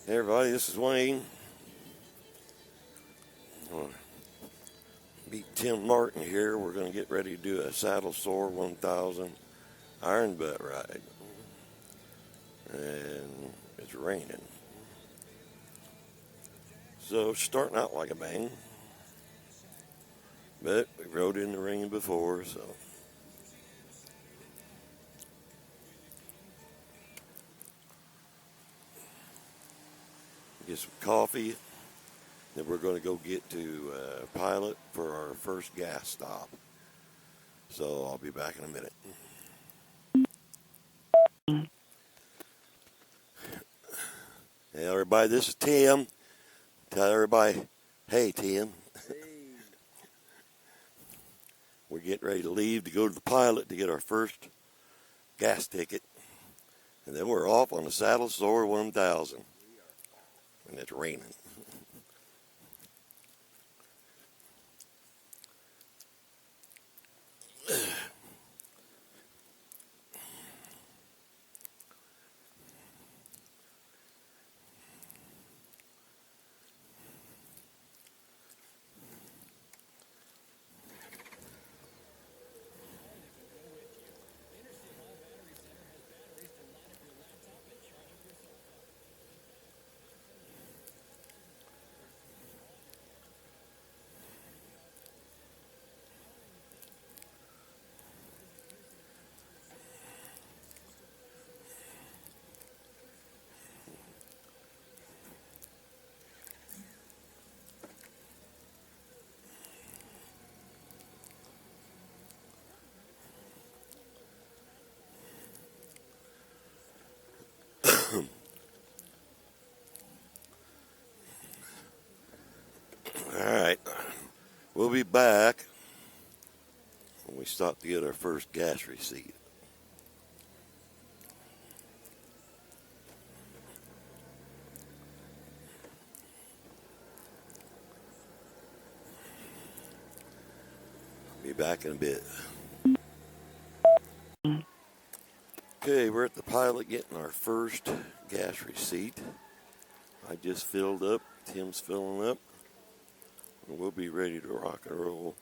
Hey everybody, this is Wayne. I'm going to meet Tim Martin here. We're going to get ready to do a Saddle Sore 1000 iron butt ride. And it's raining. So starting out like a bang. But we rode in the rain before, so. Get some coffee. Then we're going to go get to Pilot for our first gas stop. So I'll be back in a minute. Hey everybody, this is Tim. Tell everybody, hey Tim. Hey. We're getting ready to leave to go to the Pilot to get our first gas ticket. And then we're off on the Saddle Sore 1000. And it's raining. All right. We'll be back when we stop to get our first gas receipt. Be back in a bit. Okay, we're at the Pilot getting our first gas receipt. I just filled up. Tim's filling up. And we'll be ready to rock and roll.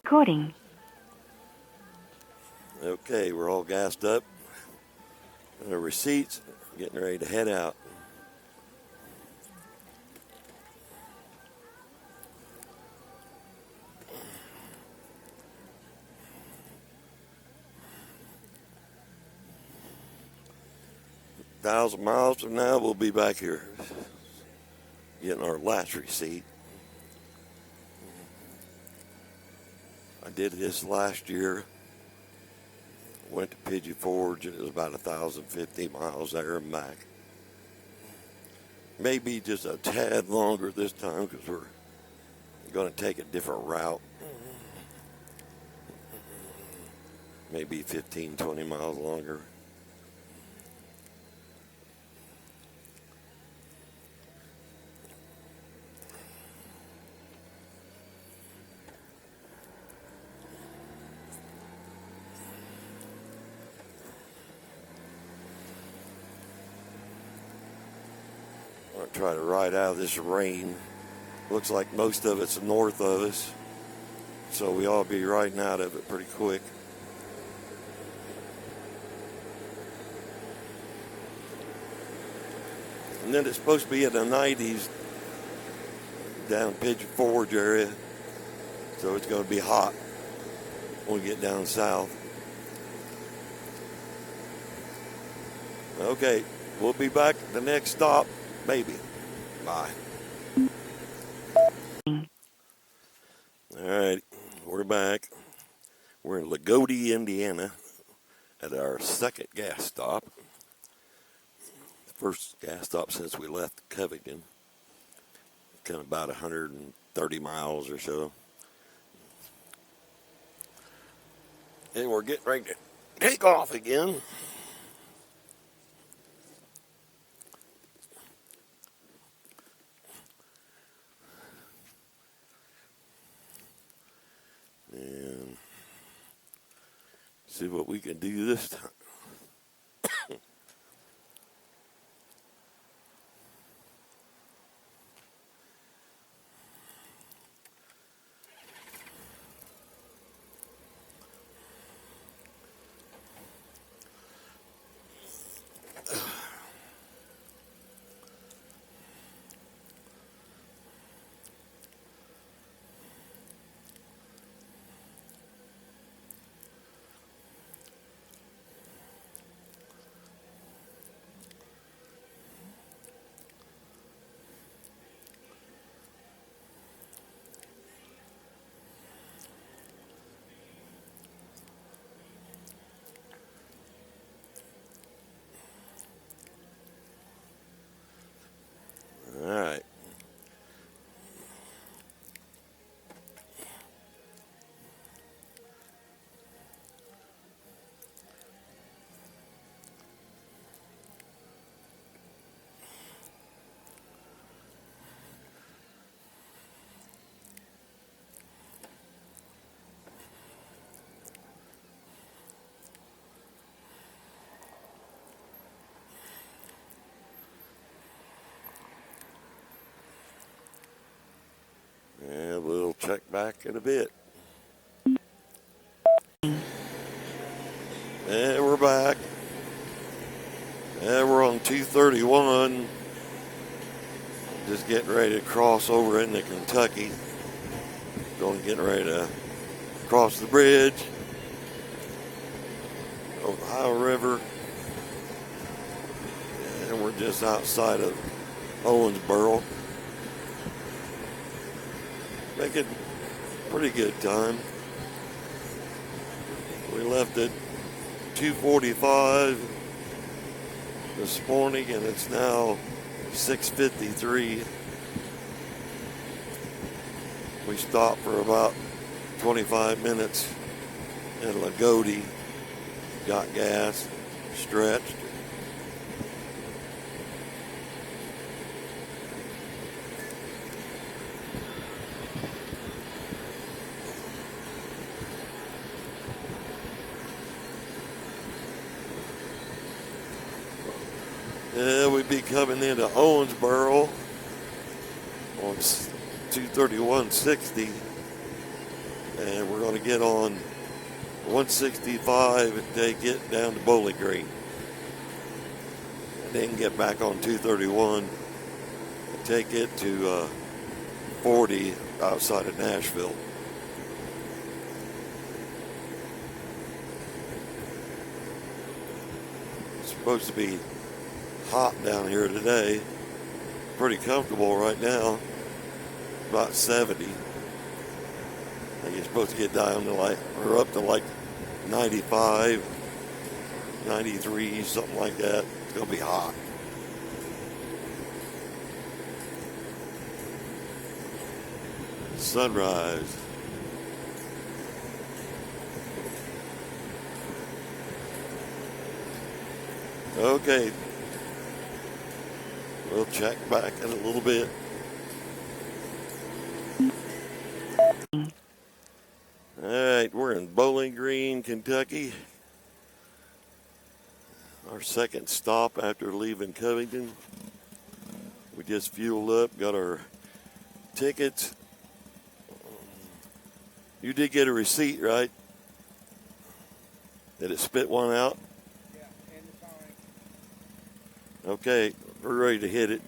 Recording. Okay, we're all gassed up. And our receipts, getting ready to head out. Thousand miles from now, we'll be back here getting our last receipt. I did this last year. Went to Pigeon Forge, and it was about 1,050 miles there and back. Maybe just a tad longer this time because we're going to take a different route. Maybe 15, 20 miles longer. I'm going to try to ride out of this rain. Looks like most of it's north of us, so we ought to be riding out of it pretty quick. And then it's supposed to be in the 90s down Pigeon Forge area, so it's going to be hot when we get down south. Okay, we'll be back at the next stop, maybe. Bye. All right, we're back. We're in Lagodi, Indiana, at our second gas stop. First gas stop since we left Covington. Kind of about 130 miles or so. And we're getting ready to take off again. See what we can do this time. All right. And we'll check back in a bit. And we're back. And we're on 231. Just getting ready to cross over into Kentucky. Getting ready to cross the bridge. Ohio River. And we're just outside of Owensboro. Making pretty good time. We left at 2:45 this morning, and it's now 6:53. We stopped for about 25 minutes in Lagodi, got gas, stretched. We'd be coming into Owensboro on 231.60, and we're going to get on 165 and take it down to Bowling Green. And then get back on 231 and take it to 40 outside of Nashville. It's supposed to be hot down here today. Pretty comfortable right now. About 70. And you're supposed to get down to or up to 95, 93, something like that. It's going to be hot. Sunrise. Okay. We'll check back in a little bit. All right, we're in Bowling Green, Kentucky. Our second stop after leaving Covington. We just fueled up, got our tickets. You did get a receipt, right? Did it spit one out? Yeah, and the towing. Okay, we're ready to hit it.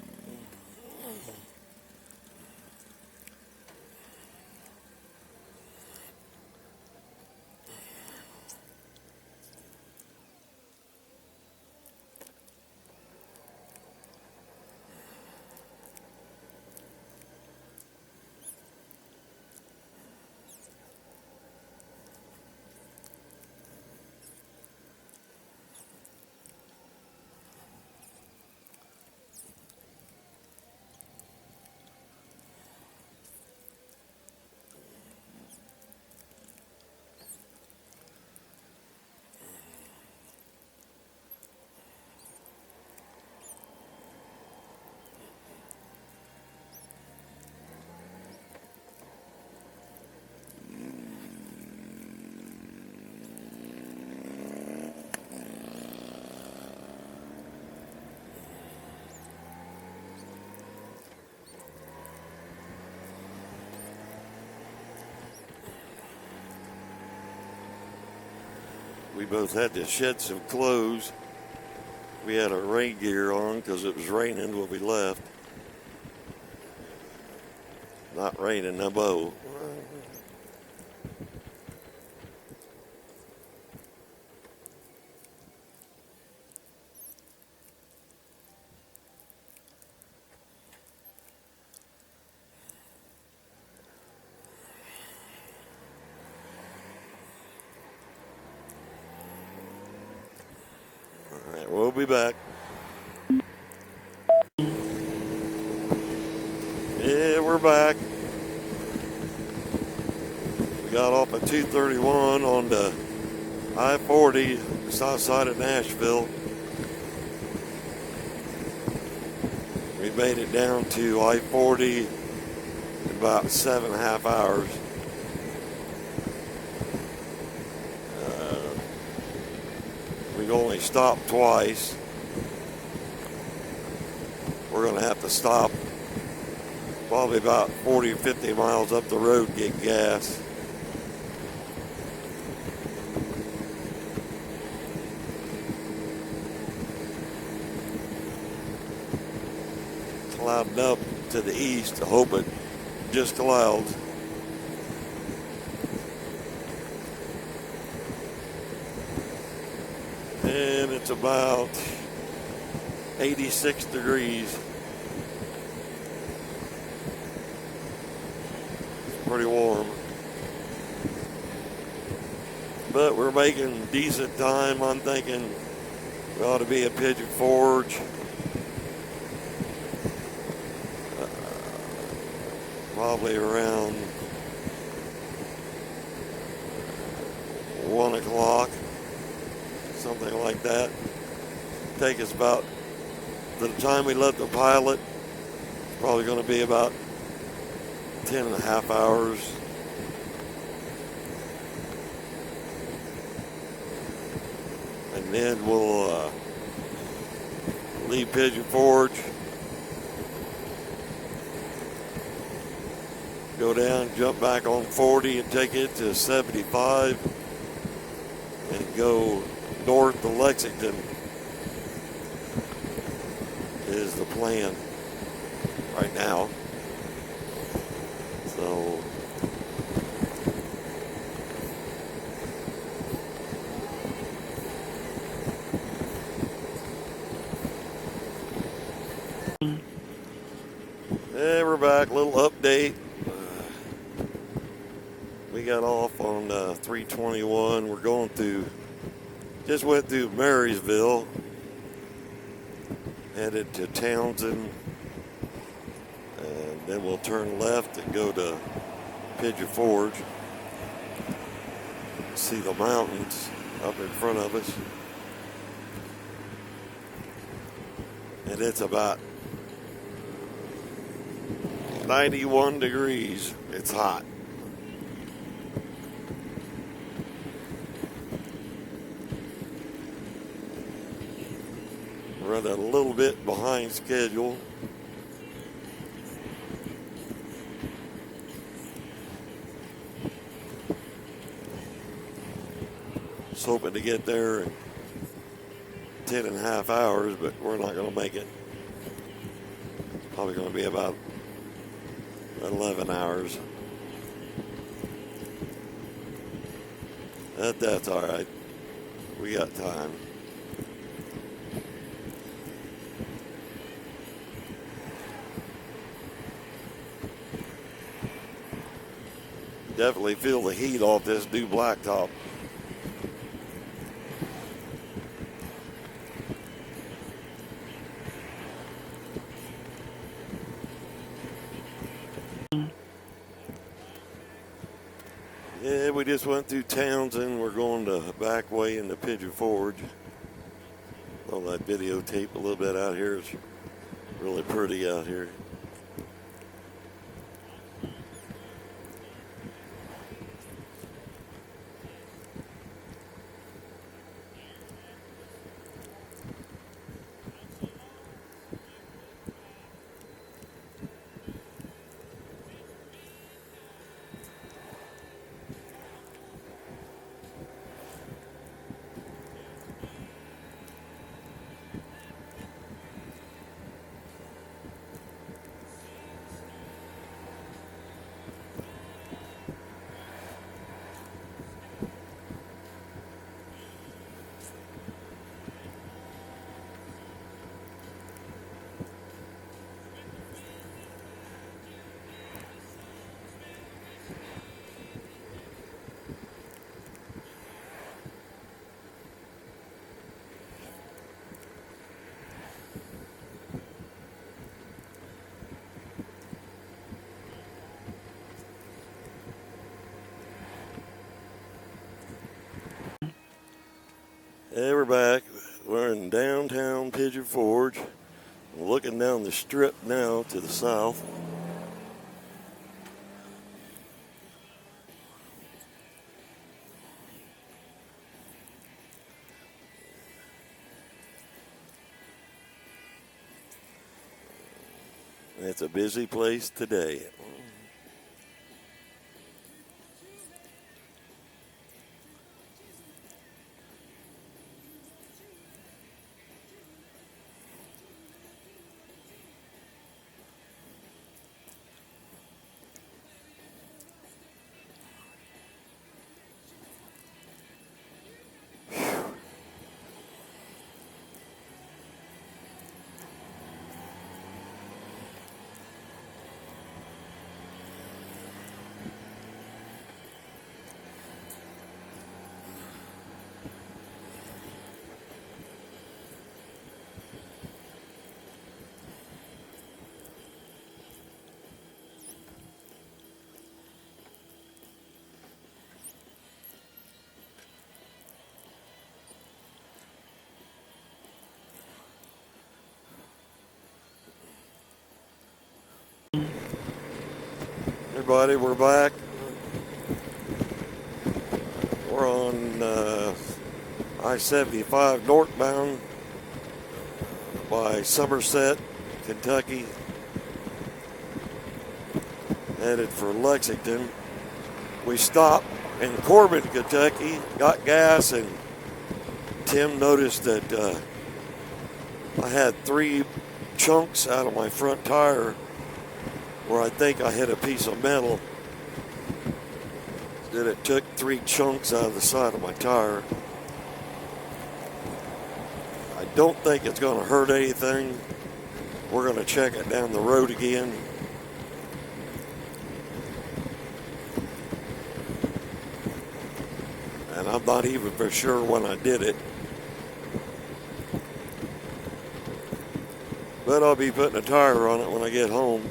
We both had to shed some clothes. We had our rain gear on because it was raining when we left. Not raining, no bow. All right, we'll be back. Yeah, we're back. We got off at 231 on the I-40 south side of Nashville. We made it down to I-40 in about 7.5 hours. We only stopped twice. We're going to have to stop probably about 40 or 50 miles up the road to get gas. Clouding up to the east. I hope it just clouds. And it's about 86 degrees. It's pretty warm. But we're making decent time. I'm thinking we ought to be at Pigeon Forge. Probably around 1 o'clock, something like that. Take us about, the time we left the pilot, it's probably going to be about 10.5 hours. And then we'll leave Pigeon Forge, go down, jump back on 40 and take it to 75 and go north to Lexington is the plan right now. So yeah, we're back. Little update. We got off on 321. We're going through, just went through Marysville, headed to Townsend, and then we'll turn left and go to Pigeon Forge. See the mountains up in front of us. And it's about 91 degrees. It's hot. Running a little bit behind schedule. Was hoping to get there in 10.5 hours, but we're not going to make it. Probably going to be about 11 hours. That's all right. We got time. Definitely feel the heat off this new blacktop. Yeah, we just went through Townsend. We're going to back way into Pigeon Forge. All that videotape a little bit out here. It's really pretty out here. Hey, we're back. We're in downtown Pigeon Forge. We're looking down the strip now to the south. It's a busy place today. Everybody, we're back. We're on I-75 northbound by Somerset, Kentucky, headed for Lexington. We stopped in Corbin, Kentucky, got gas, and Tim noticed that I had 3 chunks out of my front tire where I think I hit a piece of metal. Then it took 3 chunks out of the side of my tire. I don't think it's going to hurt anything. We're going to check it down the road again. And I'm not even for sure when I did it. But I'll be putting a tire on it when I get home.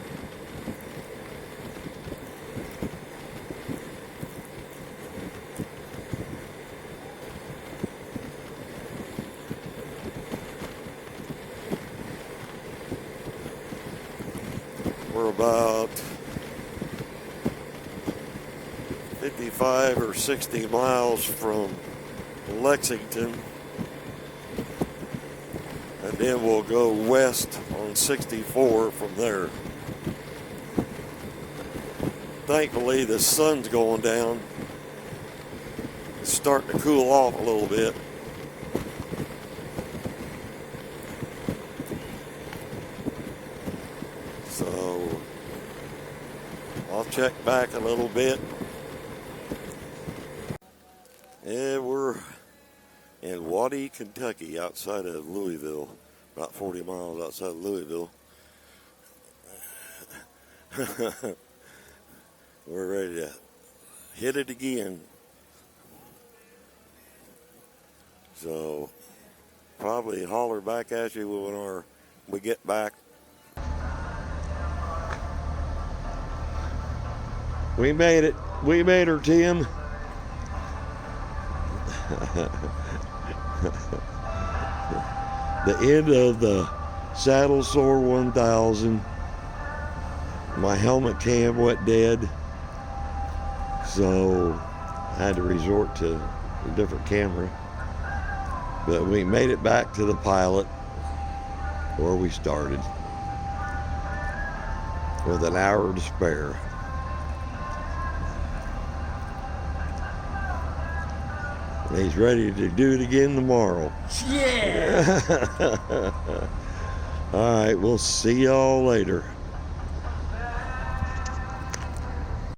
We're about 55 or 60 miles from Lexington, and then we'll go west on 64 from there. Thankfully, the sun's going down. It's starting to cool off a little bit. So I'll check back a little bit. Yeah, we're in Waddy, Kentucky, outside of Louisville, about 40 miles outside of Louisville. We're ready to hit it again. So probably holler back at you when we get back. We made it. We made her, Tim. The end of the Saddle Sore 1000. My helmet cam went dead, so I had to resort to a different camera. But we made it back to the pilot where we started with an hour to spare. He's ready to do it again tomorrow. Yeah! All right, we'll see y'all later.